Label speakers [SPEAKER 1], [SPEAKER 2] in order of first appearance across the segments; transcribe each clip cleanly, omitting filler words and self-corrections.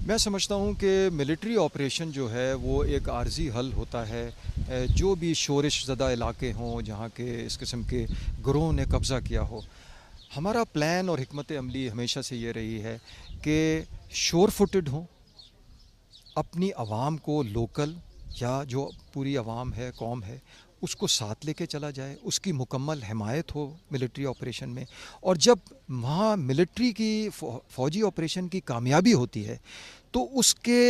[SPEAKER 1] میں سمجھتا ہوں کہ ملٹری آپریشن جو ہے وہ ایک عارضی حل ہوتا ہے۔ جو بھی شورش زدہ علاقے ہوں جہاں کے اس قسم کے گروہوں نے قبضہ کیا ہو، ہمارا پلان اور حکمت عملی ہمیشہ سے یہ رہی ہے کہ شور فوٹڈ ہوں، اپنی عوام کو لوکل یا جو پوری عوام ہے، قوم ہے، اس کو ساتھ لے کے چلا جائے، اس کی مکمل حمایت ہو ملٹری آپریشن میں۔ اور جب وہاں ملٹری کی فوجی آپریشن کی کامیابی ہوتی ہے تو اس کے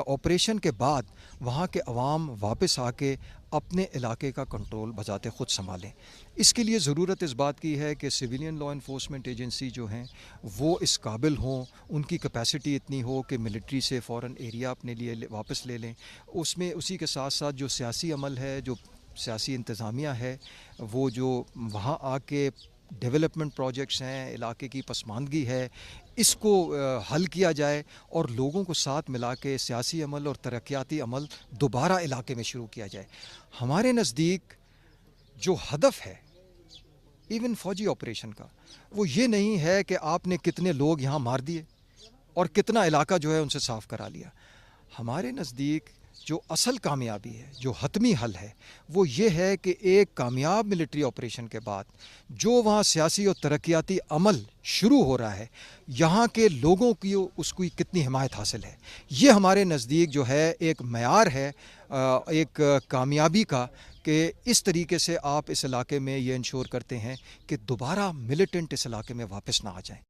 [SPEAKER 1] آپریشن کے بعد وہاں کے عوام واپس آ کے اپنے علاقے کا کنٹرول بذات خود سنبھالیں۔ اس کے لیے ضرورت اس بات کی ہے کہ سویلین لا انفورسمنٹ ایجنسی جو ہیں وہ اس قابل ہوں، ان کی کیپیسٹی اتنی ہو کہ ملٹری سے فوراً ایریا اپنے لیے واپس لے لیں۔ اس میں اسی کے ساتھ ساتھ جو سیاسی عمل ہے، جو سیاسی انتظامیہ ہے، وہ جو وہاں آ کے ڈیولپمنٹ پروجیکٹس ہیں، علاقے کی پسماندگی ہے، اس کو حل کیا جائے اور لوگوں کو ساتھ ملا کے سیاسی عمل اور ترقیاتی عمل دوبارہ علاقے میں شروع کیا جائے۔ ہمارے نزدیک جو ہدف ہے ایون فوجی آپریشن کا، وہ یہ نہیں ہے کہ آپ نے کتنے لوگ یہاں مار دیے اور کتنا علاقہ جو ہے ان سے صاف کرا لیا۔ ہمارے نزدیک جو اصل کامیابی ہے، جو حتمی حل ہے، وہ یہ ہے کہ ایک کامیاب ملٹری آپریشن کے بعد جو وہاں سیاسی اور ترقیاتی عمل شروع ہو رہا ہے، یہاں کے لوگوں کی اس کی کتنی حمایت حاصل ہے۔ یہ ہمارے نزدیک جو ہے ایک معیار ہے ایک کامیابی کا، کہ اس طریقے سے آپ اس علاقے میں یہ انشور کرتے ہیں کہ دوبارہ ملیٹنٹ اس علاقے میں واپس نہ آ جائیں۔